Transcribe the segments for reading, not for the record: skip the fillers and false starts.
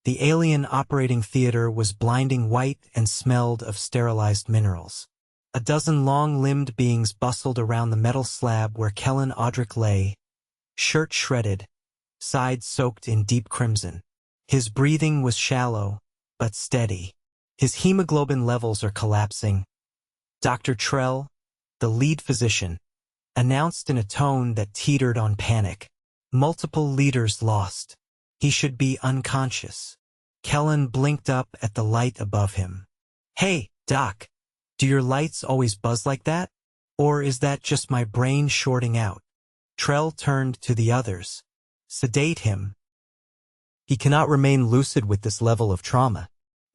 The alien operating theater was blinding white and smelled of sterilized minerals. A dozen long-limbed beings bustled around the metal slab where Kellan Odrick lay, shirt shredded, sides soaked in deep crimson. His breathing was shallow, but steady. His hemoglobin levels are collapsing. Dr. Trell, the lead physician, announced in a tone that teetered on panic. Multiple liters lost. He should be unconscious. Kellan blinked up at the light above him. Hey, Doc, do your lights always buzz like that? Or is that just my brain shorting out? Trell turned to the others. Sedate him. He cannot remain lucid with this level of trauma.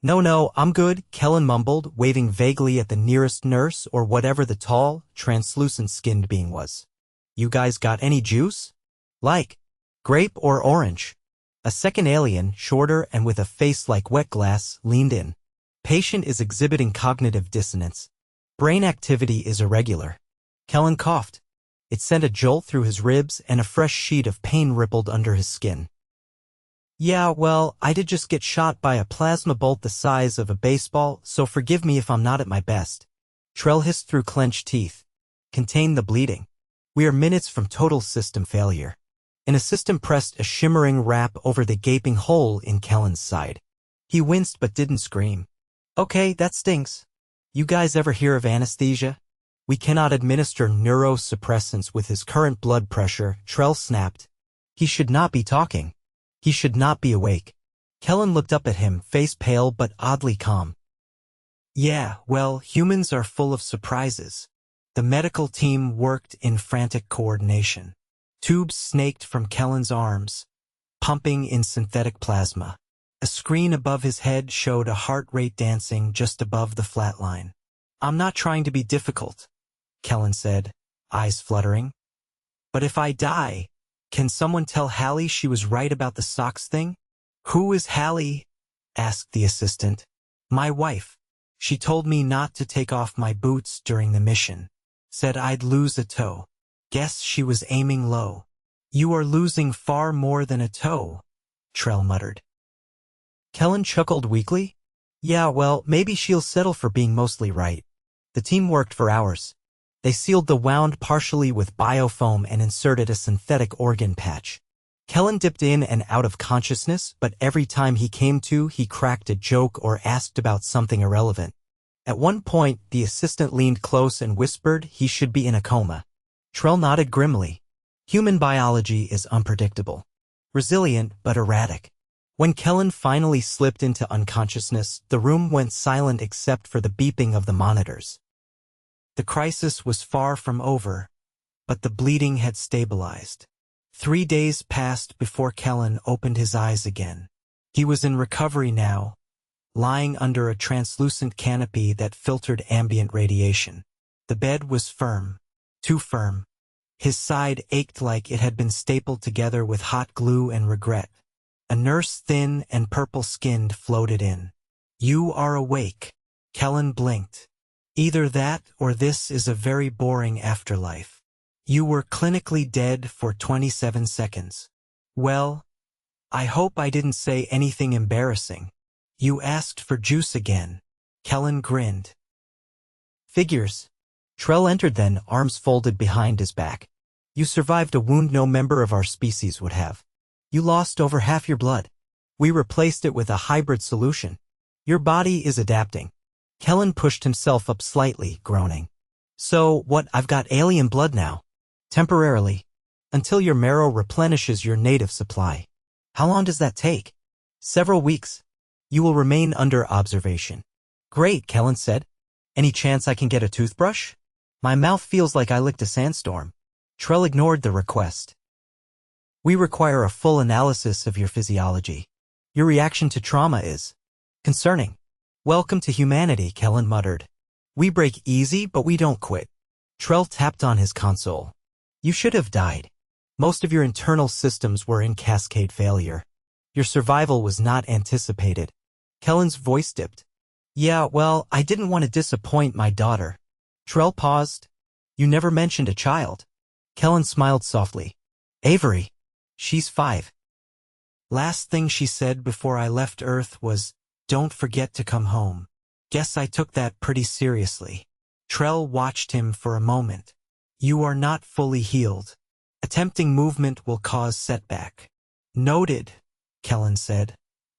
No, I'm good, Kellan mumbled, waving vaguely at the nearest nurse or whatever the tall, translucent-skinned being was. You guys got any juice? Like grape or orange? A second alien, shorter and with a face like wet glass, leaned in. Patient is exhibiting cognitive dissonance. Brain activity is irregular. Kellan coughed. It sent a jolt through his ribs and a fresh sheet of pain rippled under his skin. Yeah, well, I did just get shot by a plasma bolt the size of a baseball, so forgive me if I'm not at my best. Trell hissed through clenched teeth. Contain the bleeding. We are minutes from total system failure. An assistant pressed a shimmering wrap over the gaping hole in Kellan's side. He winced but didn't scream. Okay, that stinks. You guys ever hear of anesthesia? We cannot administer neurosuppressants with his current blood pressure, Trell snapped. He should not be talking. He should not be awake. Kellan looked up at him, face pale but oddly calm. Yeah, well, humans are full of surprises. The medical team worked in frantic coordination. Tubes snaked from Kellan's arms, pumping in synthetic plasma. A screen above his head showed a heart rate dancing just above the flat line. I'm not trying to be difficult, Kellan said, eyes fluttering. But if I die, can someone tell Hallie she was right about the socks thing? Who is Hallie? Asked the assistant. My wife. She told me not to take off my boots during the mission. Said I'd lose a toe. Guess she was aiming low. You are losing far more than a toe, Trell muttered. Kellan chuckled weakly. Yeah, well, maybe she'll settle for being mostly right. The team worked for hours. They sealed the wound partially with biofoam and inserted a synthetic organ patch. Kellan dipped in and out of consciousness, but every time he came to, he cracked a joke or asked about something irrelevant. At one point, the assistant leaned close and whispered he should be in a coma. Trell nodded grimly. Human biology is unpredictable. Resilient, but erratic. When Kellan finally slipped into unconsciousness, the room went silent except for the beeping of the monitors. The crisis was far from over, but the bleeding had stabilized. 3 days passed before Kellan opened his eyes again. He was in recovery now, lying under a translucent canopy that filtered ambient radiation. The bed was firm, too firm. His side ached like it had been stapled together with hot glue and regret. A nurse, thin and purple-skinned, floated in. You are awake. Kellan blinked. Either that or this is a very boring afterlife. You were clinically dead for 27 seconds. Well, I hope I didn't say anything embarrassing. You asked for juice again. Kellan grinned. Figures. Trell entered then, arms folded behind his back. You survived a wound no member of our species would have. You lost over half your blood. We replaced it with a hybrid solution. Your body is adapting. Kellan pushed himself up slightly, groaning. So, what, I've got alien blood now? Temporarily. Until your marrow replenishes your native supply. How long does that take? Several weeks. You will remain under observation. Great, Kellan said. Any chance I can get a toothbrush? My mouth feels like I licked a sandstorm. Trell ignored the request. We require a full analysis of your physiology. Your reaction to trauma is concerning. Welcome to humanity, Kellan muttered. We break easy, but we don't quit. Trell tapped on his console. You should have died. Most of your internal systems were in cascade failure. Your survival was not anticipated. Kellan's voice dipped. Yeah, well, I didn't want to disappoint my daughter. Trell paused. You never mentioned a child. Kellan smiled softly. Avery. She's 5. Last thing she said before I left Earth was, "Don't forget to come home." Guess I took that pretty seriously. Trell watched him for a moment. You are not fully healed. Attempting movement will cause setback. Noted, Kellan said,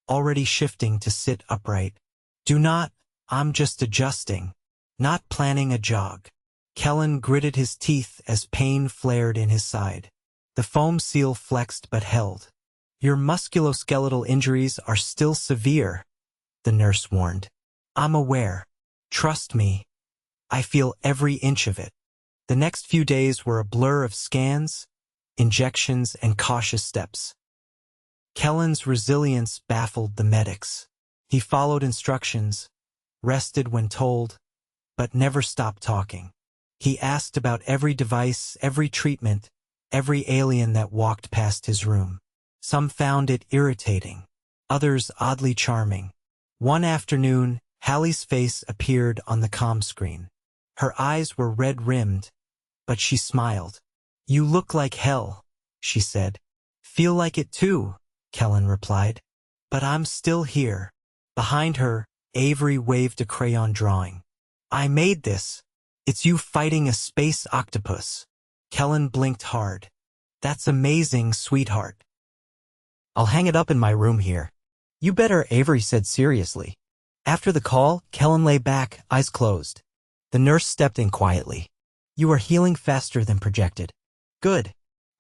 already shifting to sit upright. Do not, I'm just adjusting. Not planning a jog. Kellan gritted his teeth as pain flared in his side. The foam seal flexed but held. Your musculoskeletal injuries are still severe, the nurse warned. I'm aware. Trust me. I feel every inch of it. The next few days were a blur of scans, injections, and cautious steps. Kellan's resilience baffled the medics. He followed instructions, rested when told, but never stopped talking. He asked about every device, every treatment, every alien that walked past his room. Some found it irritating, others oddly charming. One afternoon, Hallie's face appeared on the comm screen. Her eyes were red-rimmed, but she smiled. You look like hell, she said. Feel like it too, Kellan replied. But I'm still here. Behind her, Avery waved a crayon drawing. I made this. It's you fighting a space octopus. Kellan blinked hard. That's amazing, sweetheart. I'll hang it up in my room here. You better, Avery said seriously. After the call, Kellan lay back, eyes closed. The nurse stepped in quietly. You are healing faster than projected. Good.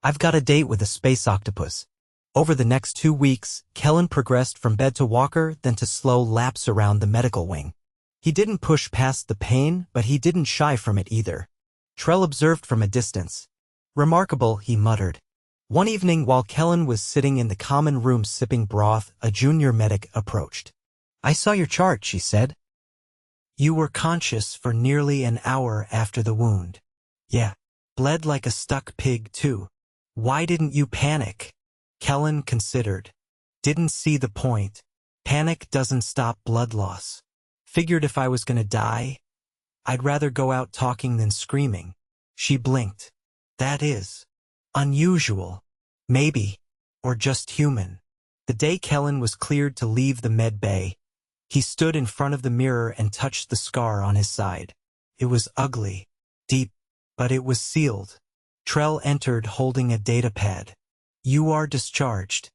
I've got a date with a space octopus. Over the next 2 weeks, Kellan progressed from bed to walker, then to slow laps around the medical wing. He didn't push past the pain, but he didn't shy from it either. Trell observed from a distance. Remarkable, he muttered. One evening while Kellan was sitting in the common room sipping broth, a junior medic approached. I saw your chart, she said. You were conscious for nearly an hour after the wound. Yeah. Bled like a stuck pig, too. Why didn't you panic? Kellan considered. Didn't see the point. Panic doesn't stop blood loss. Figured if I was gonna die, I'd rather go out talking than screaming. She blinked. That is unusual. Maybe. Or just human. The day Kellan was cleared to leave the med bay, he stood in front of the mirror and touched the scar on his side. It was ugly, deep, but it was sealed. Trell entered holding a data pad. You are discharged.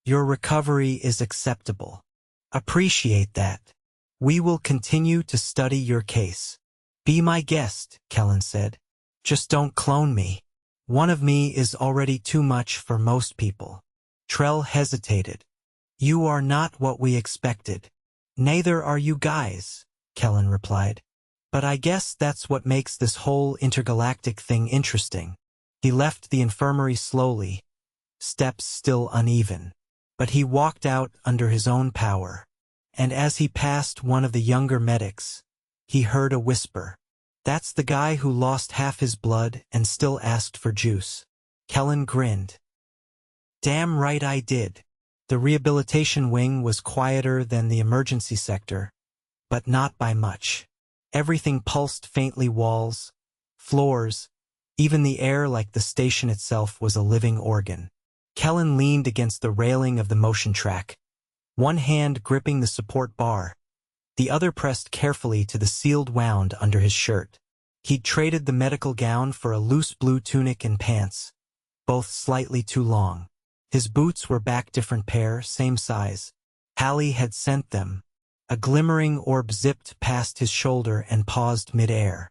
Your recovery is acceptable. Appreciate that. We will continue to study your case. Be my guest, Kellan said. Just don't clone me. One of me is already too much for most people. Trell hesitated. You are not what we expected. Neither are you guys, Kellan replied. But I guess that's what makes this whole intergalactic thing interesting. He left the infirmary slowly, steps still uneven. But he walked out under his own power. And as he passed one of the younger medics, he heard a whisper. That's the guy who lost half his blood and still asked for juice. Kellan grinned. Damn right I did. The rehabilitation wing was quieter than the emergency sector, but not by much. Everything pulsed faintly, walls, floors, even the air like the station itself was a living organ. Kellan leaned against the railing of the motion track, one hand gripping the support bar, the other pressed carefully to the sealed wound under his shirt. He'd traded the medical gown for a loose blue tunic and pants, both slightly too long. His boots were back, different pair, same size. Hallie had sent them. A glimmering orb zipped past his shoulder and paused mid-air.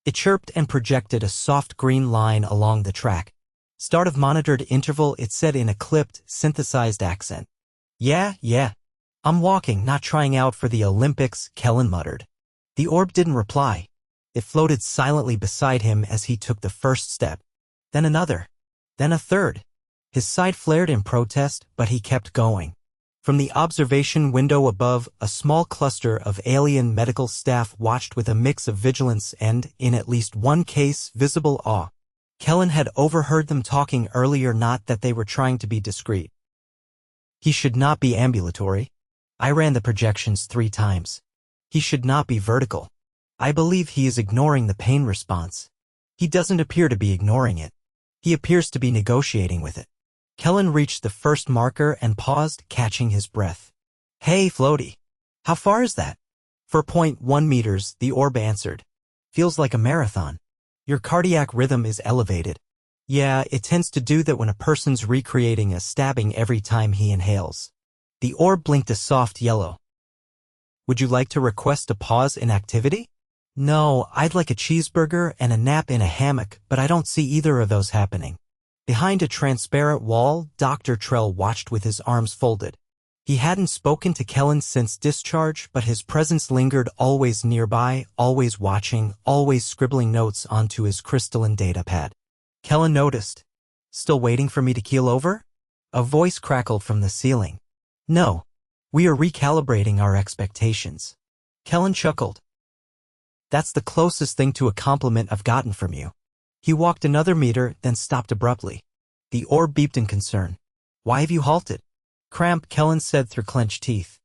It chirped and projected a soft green line along the track. Start of monitored interval, it said in a clipped, synthesized accent. Yeah. I'm walking, not trying out for the Olympics, Kellan muttered. The orb didn't reply. It floated silently beside him as he took the first step. Then another. Then a third. His side flared in protest, but he kept going. From the observation window above, a small cluster of alien medical staff watched with a mix of vigilance and, in at least one case, visible awe. Kellan had overheard them talking earlier, not that they were trying to be discreet. He should not be ambulatory. I ran the projections 3 times. He should not be vertical. I believe he is ignoring the pain response. He doesn't appear to be ignoring it. He appears to be negotiating with it. Kellan reached the first marker and paused, catching his breath. Hey, Floaty. How far is that? 4.1 meters, the orb answered. Feels like a marathon. Your cardiac rhythm is elevated. Yeah, it tends to do that when a person's recreating a stabbing every time he inhales. The orb blinked a soft yellow. Would you like to request a pause in activity? No, I'd like a cheeseburger and a nap in a hammock, but I don't see either of those happening. Behind a transparent wall, Dr. Trell watched with his arms folded. He hadn't spoken to Kellan since discharge, but his presence lingered, always nearby, always watching, always scribbling notes onto his crystalline datapad. Kellan noticed. Still waiting for me to keel over? A voice crackled from the ceiling. No. We are recalibrating our expectations. Kellan chuckled. That's the closest thing to a compliment I've gotten from you. He walked another meter, then stopped abruptly. The orb beeped in concern. Why have you halted? Cramp, Kellan said through clenched teeth.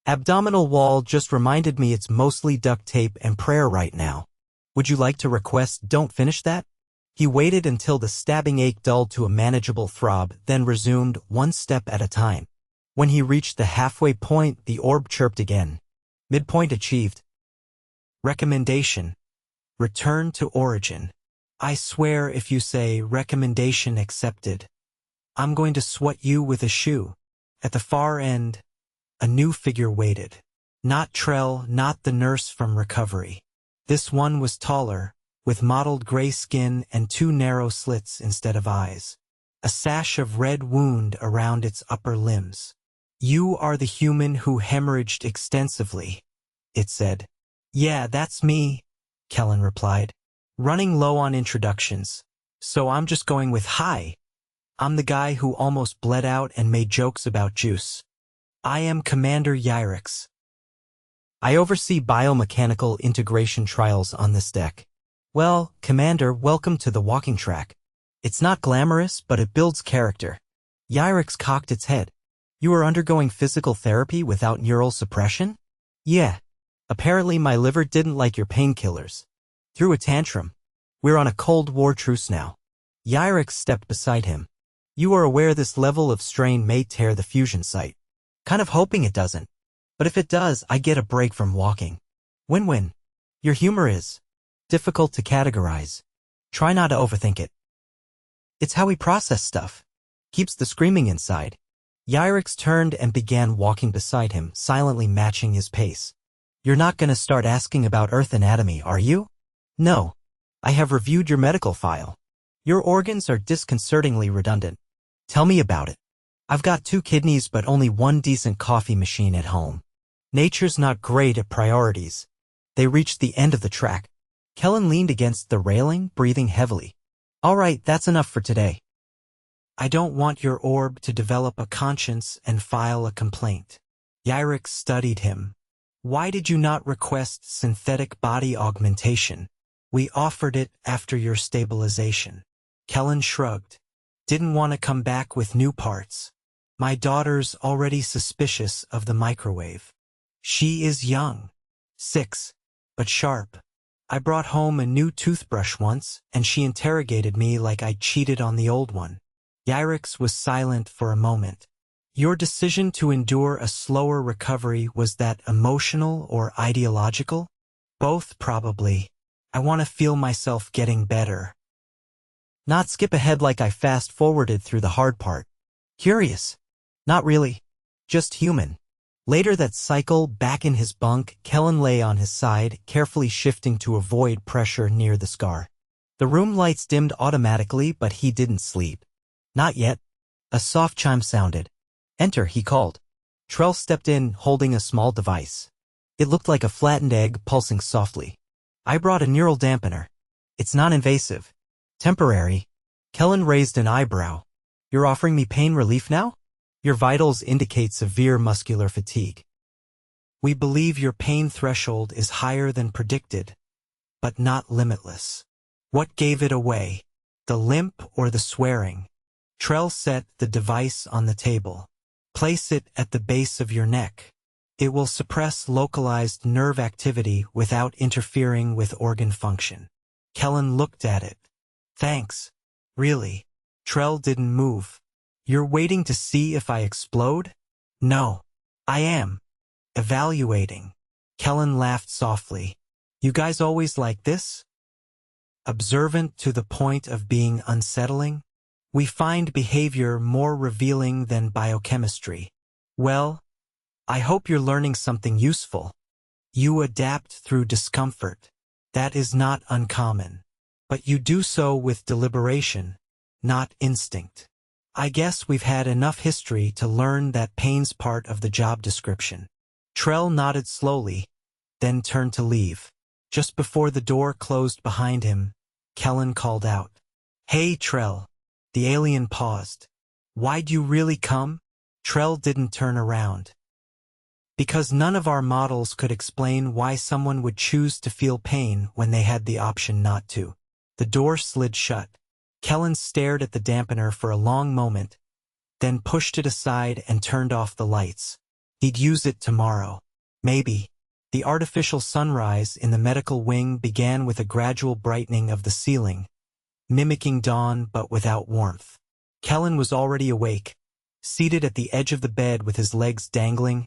Abdominal wall just reminded me it's mostly duct tape and prayer right now. Would you like to request don't finish that? He waited until the stabbing ache dulled to a manageable throb, then resumed one step at a time. When he reached the halfway point, the orb chirped again. Midpoint achieved. Recommendation. Return to origin. I swear if you say recommendation accepted, I'm going to swat you with a shoe. At the far end, a new figure waited. Not Trell, not the nurse from recovery. This one was taller, with mottled gray skin and 2 narrow slits instead of eyes. A sash of red wound around its upper limbs. You are the human who hemorrhaged extensively, it said. Yeah, that's me, Kellan replied. Running low on introductions, so I'm just going with hi. I'm the guy who almost bled out and made jokes about juice. I am Commander Yrix. I oversee biomechanical integration trials on this deck. Well, Commander, welcome to the walking track. It's not glamorous, but it builds character. Yrix cocked its head. You are undergoing physical therapy without neural suppression? Yeah. Apparently my liver didn't like your painkillers. Threw a tantrum. We're on a Cold War truce now. Yrix stepped beside him. You are aware this level of strain may tear the fusion site. Kind of hoping it doesn't. But if it does, I get a break from walking. Win-win. Your humor is difficult to categorize. Try not to overthink it. It's how we process stuff. Keeps the screaming inside. Yrix turned and began walking beside him, silently matching his pace. You're not gonna start asking about Earth anatomy, are you? No. I have reviewed your medical file. Your organs are disconcertingly redundant. Tell me about it. I've got 2 kidneys but only 1 decent coffee machine at home. Nature's not great at priorities. They reached the end of the track. Kellan leaned against the railing, breathing heavily. All right, that's enough for today. I don't want your orb to develop a conscience and file a complaint. Yrix studied him. Why did you not request synthetic body augmentation? We offered it after your stabilization. Kellan shrugged. Didn't want to come back with new parts. My daughter's already suspicious of the microwave. She is young. 6. But sharp. I brought home a new toothbrush once, and she interrogated me like I'd cheated on the old one. Yrix was silent for a moment. Your decision to endure a slower recovery, was that emotional or ideological? Both, probably. I want to feel myself getting better. Not skip ahead like I fast-forwarded through the hard part. Curious. Not really. Just human. Later that cycle, back in his bunk, Kellan lay on his side, carefully shifting to avoid pressure near the scar. The room lights dimmed automatically, but he didn't sleep. Not yet. A soft chime sounded. Enter, he called. Trell stepped in, holding a small device. It looked like a flattened egg, pulsing softly. I brought a neural dampener. It's non-invasive. Temporary. Kellan raised an eyebrow. You're offering me pain relief now? Your vitals indicate severe muscular fatigue. We believe your pain threshold is higher than predicted, but not limitless. What gave it away? The limp or the swearing? Trell set the device on the table. Place it at the base of your neck. It will suppress localized nerve activity without interfering with organ function. Kellan looked at it. Thanks. Really. Trell didn't move. You're waiting to see if I explode? No. I am. Evaluating. Kellan laughed softly. You guys always like this? Observant to the point of being unsettling? We find behavior more revealing than biochemistry. Well, I hope you're learning something useful. You adapt through discomfort. That is not uncommon. But you do so with deliberation, not instinct. I guess we've had enough history to learn that pain's part of the job description. Trell nodded slowly, then turned to leave. Just before the door closed behind him, Kellan called out, "Hey, Trell." The alien paused. "Why'd you really come?" Trell didn't turn around. "Because none of our models could explain why someone would choose to feel pain when they had the option not to." The door slid shut. Kellan stared at the dampener for a long moment, then pushed it aside and turned off the lights. He'd use it tomorrow. Maybe. The artificial sunrise in the medical wing began with a gradual brightening of the ceiling, mimicking dawn but without warmth. Kellan was already awake, seated at the edge of the bed with his legs dangling,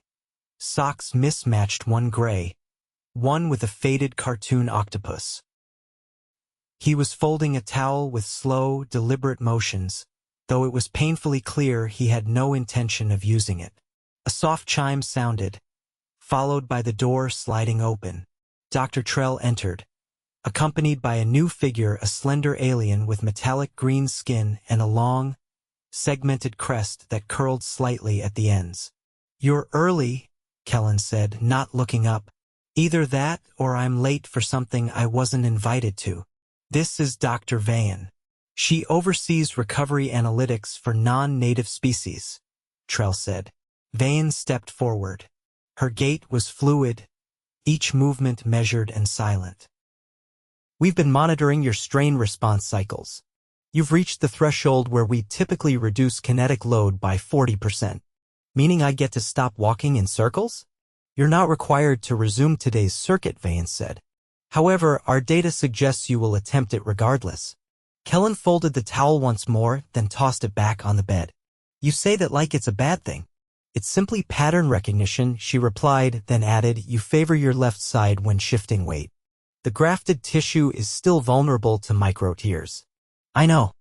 socks mismatched, one gray, one with a faded cartoon octopus. He was folding a towel with slow, deliberate motions, though it was painfully clear he had no intention of using it. A soft chime sounded, followed by the door sliding open. Dr. Trell entered, accompanied by a new figure, a slender alien with metallic green skin and a long, segmented crest that curled slightly at the ends. "You're early," Kellan said, not looking up. "Either that or I'm late for something I wasn't invited to." "This is Dr. Vayan. She oversees recovery analytics for non-native species," Trell said. Vayan stepped forward. Her gait was fluid, each movement measured and silent. "We've been monitoring your strain response cycles. You've reached the threshold where we typically reduce kinetic load by 40%. Meaning I get to stop walking in circles? You're not required to resume today's circuit," Vayan said. "However, our data suggests you will attempt it regardless." Kellan folded the towel once more, then tossed it back on the bed. "You say that like it's a bad thing." "It's simply pattern recognition," she replied, then added, "You favor your left side when shifting weight. The grafted tissue is still vulnerable to micro-tears." "I know.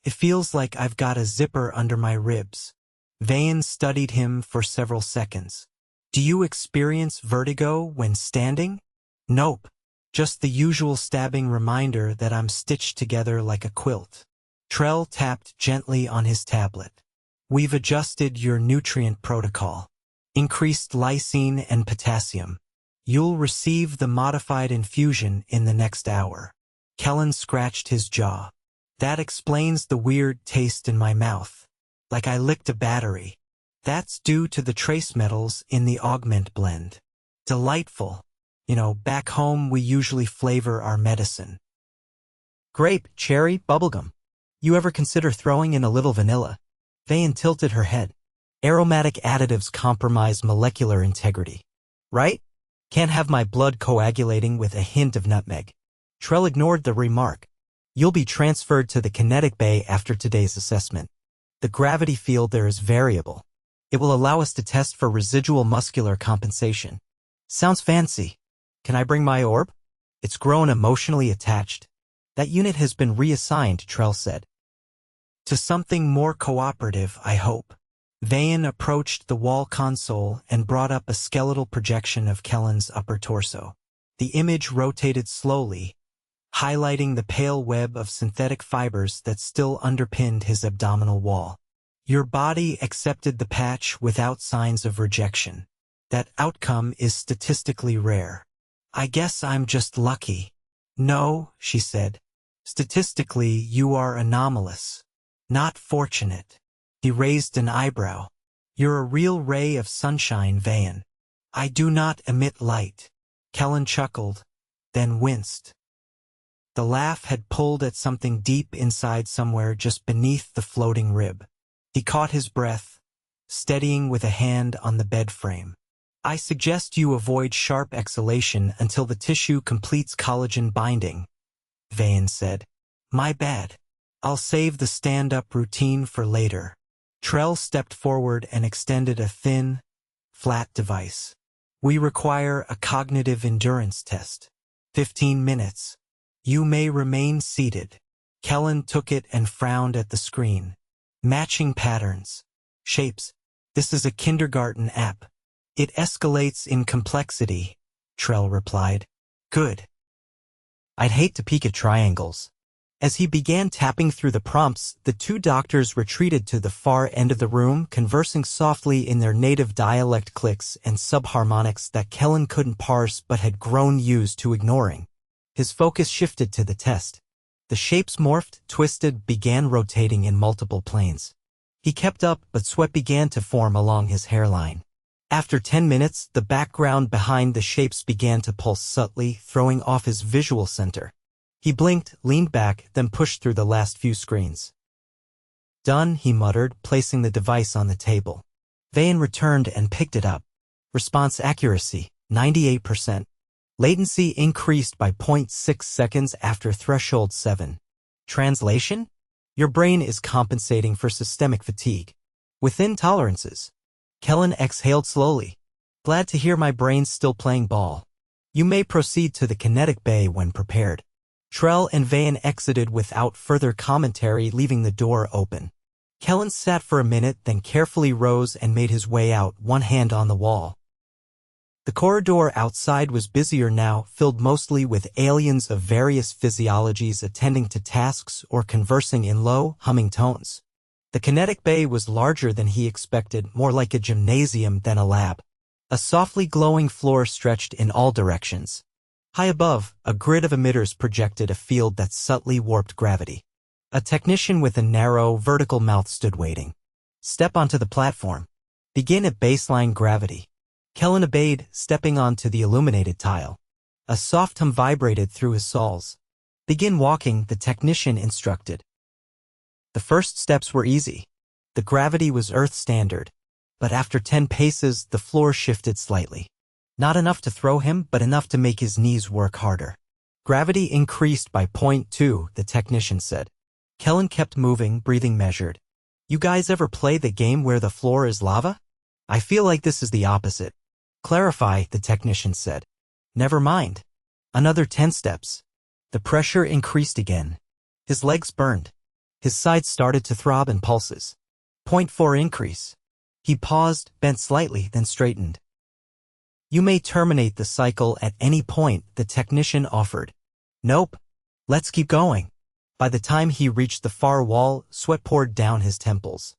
It feels like I've got a zipper under my ribs." Vayan studied him for several seconds. "Do you experience vertigo when standing?" "Nope. Just the usual stabbing reminder that I'm stitched together like a quilt." Trell tapped gently on his tablet. "We've adjusted your nutrient protocol. Increased lysine and potassium. You'll receive the modified infusion in the next hour." Kellan scratched his jaw. "That explains the weird taste in my mouth. Like I licked a battery. That's due to the trace metals in the augment blend. Delightful. You know, back home we usually flavor our medicine. Grape, cherry, bubblegum. You ever consider throwing in a little vanilla?" Vayan tilted her head. "Aromatic additives compromise molecular integrity. Right? Can't have my blood coagulating with a hint of nutmeg." Trell ignored the remark. "You'll be transferred to the kinetic bay after today's assessment. The gravity field there is variable. It will allow us to test for residual muscular compensation." "Sounds fancy. Can I bring my orb?" "It's grown emotionally attached." "That unit has been reassigned," Trell said. "To something more cooperative, I hope." Vayan approached the wall console and brought up a skeletal projection of Kellan's upper torso. The image rotated slowly, highlighting the pale web of synthetic fibers that still underpinned his abdominal wall. "Your body accepted the patch without signs of rejection. That outcome is statistically rare. I guess I'm just lucky." "No," she said. "Statistically, you are anomalous. Not fortunate." He raised an eyebrow. "You're a real ray of sunshine, Vayan." "I do not emit light." Kellan chuckled, then winced. The laugh had pulled at something deep inside somewhere just beneath the floating rib. He caught his breath, steadying with a hand on the bed frame. "I suggest you avoid sharp exhalation until the tissue completes collagen binding," Vayan said. "My bad. I'll save the stand-up routine for later." Trell stepped forward and extended a thin, flat device. We require a cognitive endurance test. 15 minutes. You may remain seated. Kellan took it and frowned at the screen. Matching patterns. Shapes. This is a kindergarten app. It escalates in complexity, Trell replied. Good. I'd hate to peek at triangles. As he began tapping through the prompts, the two doctors retreated to the far end of the room, conversing softly in their native dialect clicks and subharmonics that Kellan couldn't parse but had grown used to ignoring. His focus shifted to the test. The shapes morphed, twisted, began rotating in multiple planes. He kept up, but sweat began to form along his hairline. After 10 minutes, the background behind the shapes began to pulse subtly, throwing off his visual center. He blinked, leaned back, then pushed through the last few screens. Done, he muttered, placing the device on the table. Vayan returned and picked it up. Response accuracy, 98%. Latency increased by 0.6 seconds after threshold 7. Translation? Your brain is compensating for systemic fatigue. Within tolerances. Kellan exhaled slowly. Glad to hear my brain's still playing ball. You may proceed to the kinetic bay when prepared. Trell and Vayan exited without further commentary, leaving the door open. Kellan sat for a minute, then carefully rose and made his way out, one hand on the wall. The corridor outside was busier now, filled mostly with aliens of various physiologies attending to tasks or conversing in low, humming tones. The kinetic bay was larger than he expected, more like a gymnasium than a lab. A softly glowing floor stretched in all directions. High above, a grid of emitters projected a field that subtly warped gravity. A technician with a narrow, vertical mouth stood waiting. Step onto the platform. Begin at baseline gravity. Kellan obeyed, stepping onto the illuminated tile. A soft hum vibrated through his soles. Begin walking, the technician instructed. The first steps were easy. The gravity was Earth standard. But after 10 paces, the floor shifted slightly. Not enough to throw him, but enough to make his knees work harder. Gravity increased by 0.2, the technician said. Kellan kept moving, breathing measured. You guys ever play the game where the floor is lava? I feel like this is the opposite. Clarify, the technician said. Never mind. Another 10 steps. The pressure increased again. His legs burned. His sides started to throb in pulses. 0.4 increase. He paused, bent slightly, then straightened. You may terminate the cycle at any point, the technician offered. Nope. Let's keep going. By the time he reached the far wall, sweat poured down his temples.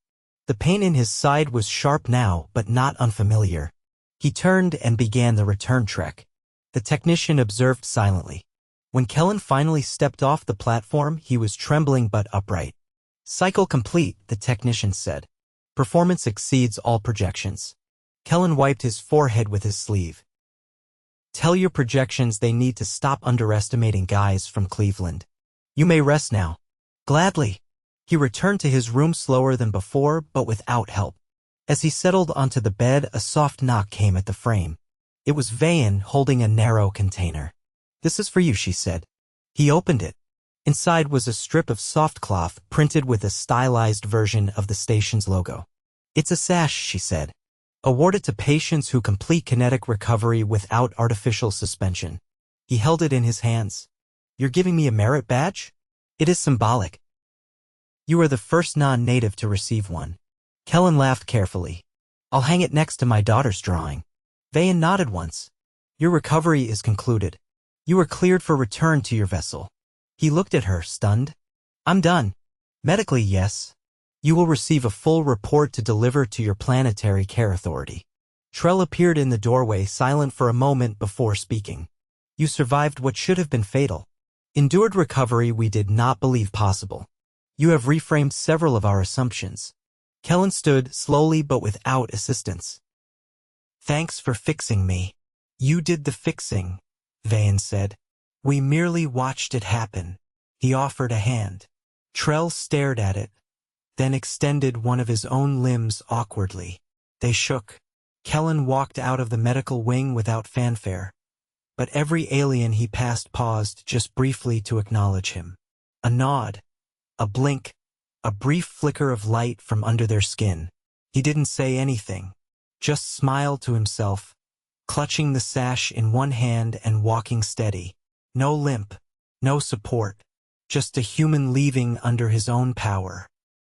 The pain in his side was sharp now, but not unfamiliar. He turned and began the return trek. The technician observed silently. When Kellan finally stepped off the platform, he was trembling but upright. Cycle complete, the technician said. Performance exceeds all projections. Kellan wiped his forehead with his sleeve. Tell your projections they need to stop underestimating guys from Cleveland. You may rest now. Gladly. He returned to his room slower than before, but without help. As he settled onto the bed, a soft knock came at the frame. It was Vayan holding a narrow container. This is for you, she said. He opened it. Inside was a strip of soft cloth printed with a stylized version of the station's logo. It's a sash, she said. Awarded to patients who complete kinetic recovery without artificial suspension. He held it in his hands. You're giving me a merit badge? It is symbolic. You are the first non-native to receive one. Kellan laughed carefully. I'll hang it next to my daughter's drawing. Vayan nodded once. Your recovery is concluded. You are cleared for return to your vessel. He looked at her, stunned. I'm done. Medically, yes. You will receive a full report to deliver to your planetary care authority. Trell appeared in the doorway, silent for a moment before speaking. You survived what should have been fatal. Endured recovery we did not believe possible. You have reframed several of our assumptions. Kellan stood, slowly but without assistance. Thanks for fixing me. You did the fixing, Vayan said. We merely watched it happen. He offered a hand. Trell stared at it, then extended one of his own limbs awkwardly. They shook. Kellan walked out of the medical wing without fanfare. But every alien he passed paused just briefly to acknowledge him. A nod. A blink. a brief flicker of light from under their skin. He didn't say anything, just smiled to himself, clutching the sash in one hand and walking steady. No limp, no support, just a human leaving under his own power.